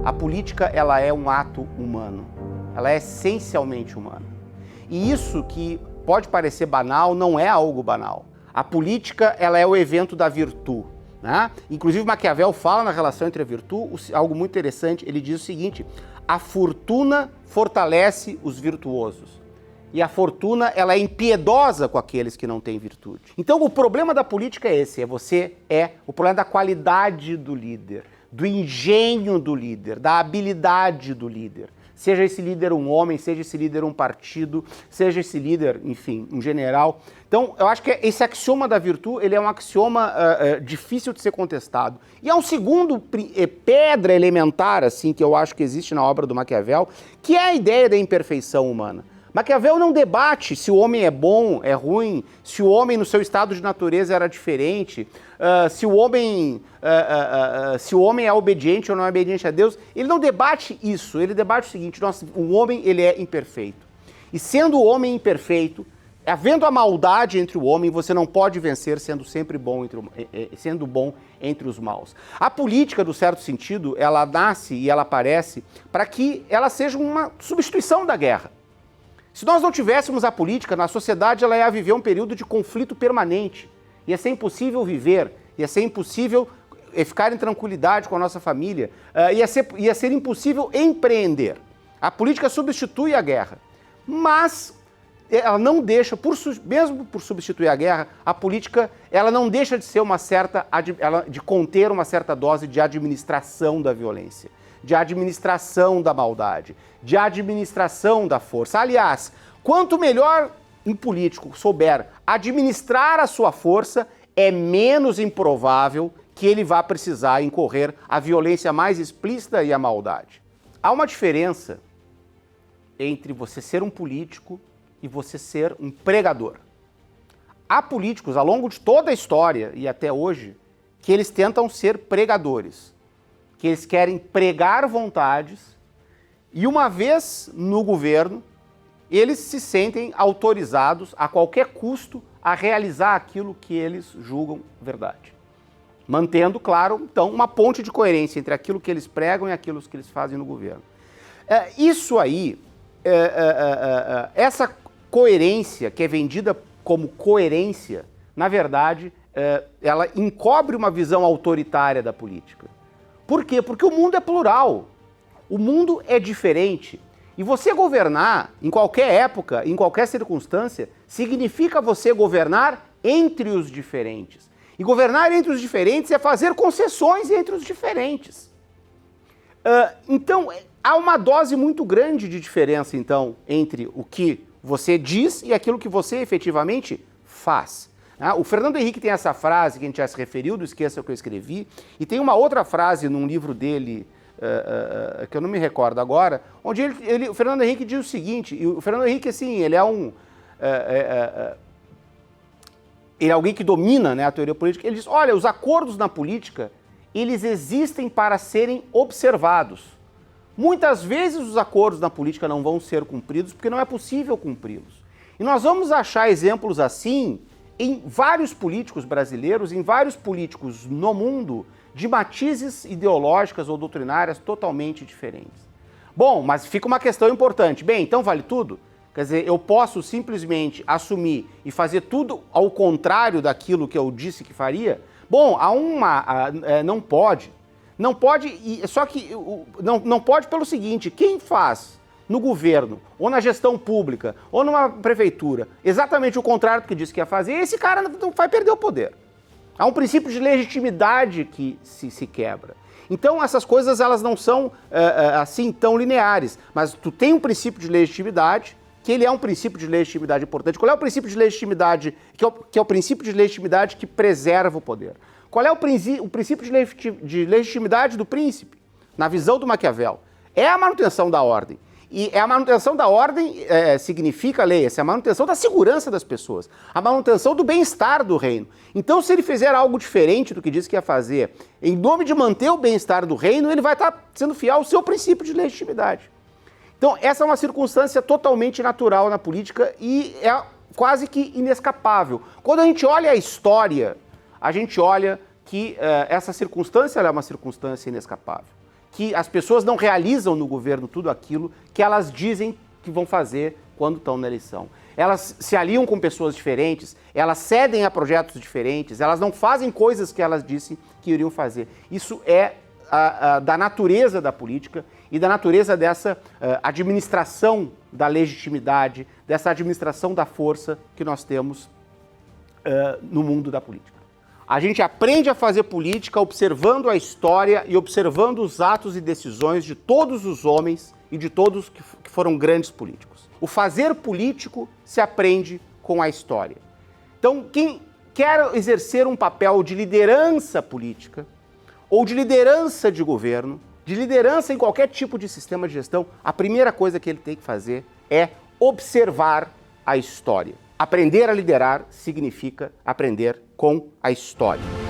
a política ela é um ato humano, ela é essencialmente humana. E isso que pode parecer banal não é algo banal. A política ela é o evento da virtude, né? Inclusive Maquiavel fala na relação entre a virtude algo muito interessante, ele diz o seguinte: a fortuna fortalece os virtuosos. E a fortuna, ela é impiedosa com aqueles que não têm virtude. Então, o problema da política é esse, o problema da qualidade do líder, do engenho do líder, da habilidade do líder. Seja esse líder um homem, seja esse líder um partido, seja esse líder, enfim, um general. Então, eu acho que esse axioma da virtude, ele é um axioma difícil de ser contestado. E há um segundo pedra elementar, assim, que eu acho que existe na obra do Maquiavel, que é a ideia da imperfeição humana. Maquiavel não debate se o homem é bom, é ruim, se o homem no seu estado de natureza era diferente, se o homem é obediente ou não é obediente a Deus. Ele não debate isso, ele debate o seguinte: o homem ele é imperfeito. E sendo o homem imperfeito, havendo a maldade entre o homem, você não pode vencer sendo sempre bom sendo bom entre os maus. A política, no certo sentido, ela nasce e ela aparece para que ela seja uma substituição da guerra. Se nós não tivéssemos a política, na sociedade ela ia viver um período de conflito permanente. Ia ser impossível viver, ia ser impossível ficar em tranquilidade com a nossa família, ia ser impossível empreender. A política substitui a guerra, mas ela não deixa, mesmo por substituir a guerra, a política ela não deixa de ser de conter uma certa dose de administração da violência, de administração da maldade, de administração da força. Aliás, quanto melhor um político souber administrar a sua força, é menos improvável que ele vá precisar incorrer a violência mais explícita e a maldade. Há uma diferença entre você ser um político e você ser um pregador. Há políticos, ao longo de toda a história e até hoje, que eles tentam ser pregadores, que eles querem pregar vontades e, uma vez no governo, eles se sentem autorizados a qualquer custo a realizar aquilo que eles julgam verdade. Mantendo, claro, então, uma ponte de coerência entre aquilo que eles pregam e aquilo que eles fazem no governo. Essa coerência que é vendida como coerência, na verdade, ela encobre uma visão autoritária da política. Por quê? Porque o mundo é plural, o mundo é diferente. E você governar, em qualquer época, em qualquer circunstância, significa você governar entre os diferentes. E governar entre os diferentes é fazer concessões entre os diferentes. Então, há uma dose muito grande de diferença, então, entre o que você diz e aquilo que você efetivamente faz. O Fernando Henrique tem essa frase que a gente já se referiu, do Esqueça o que eu escrevi, e tem uma outra frase num livro dele, que eu não me recordo agora, onde o Fernando Henrique diz o seguinte, e o Fernando Henrique, assim, ele é alguém que domina, né, a teoria política. Ele diz: olha, os acordos na política, eles existem para serem observados. Muitas vezes os acordos na política não vão ser cumpridos porque não é possível cumpri-los. E nós vamos achar exemplos assim em vários políticos brasileiros, em vários políticos no mundo, de matizes ideológicas ou doutrinárias totalmente diferentes. Bom, mas fica uma questão importante. Bem, então vale tudo? Quer dizer, eu posso simplesmente assumir e fazer tudo ao contrário daquilo que eu disse que faria? Bom, não pode. Não pode, só que não pode pelo seguinte: quem faz no governo, ou na gestão pública, ou numa prefeitura, exatamente o contrário do que disse que ia fazer, esse cara não vai perder o poder. Há um princípio de legitimidade que se quebra. Então essas coisas elas não são assim tão lineares, mas tu tem um princípio de legitimidade, que ele é um princípio de legitimidade importante. Qual é o princípio de legitimidade, que é o princípio de legitimidade que preserva o poder? Qual é o princípio de legitimidade do príncipe, na visão do Maquiavel? É a manutenção da ordem. E a manutenção da ordem significa, leia-se, a manutenção da segurança das pessoas, a manutenção do bem-estar do reino. Então, se ele fizer algo diferente do que disse que ia fazer, em nome de manter o bem-estar do reino, ele vai estar sendo fiel ao seu princípio de legitimidade. Então, essa é uma circunstância totalmente natural na política e é quase que inescapável. Quando a gente olha a história, a gente olha que essa circunstância é uma circunstância inescapável. que as pessoas não realizam no governo tudo aquilo que elas dizem que vão fazer quando estão na eleição. Elas se aliam com pessoas diferentes, elas cedem a projetos diferentes, elas não fazem coisas que elas disseram que iriam fazer. Isso é da natureza da política e da natureza dessa administração da legitimidade, dessa administração da força que nós temos no mundo da política. A gente aprende a fazer política observando a história e observando os atos e decisões de todos os homens e de todos que foram grandes políticos. O fazer político se aprende com a história. Então, quem quer exercer um papel de liderança política ou de liderança de governo, de liderança em qualquer tipo de sistema de gestão, a primeira coisa que ele tem que fazer é observar a história. Aprender a liderar significa aprender com a história.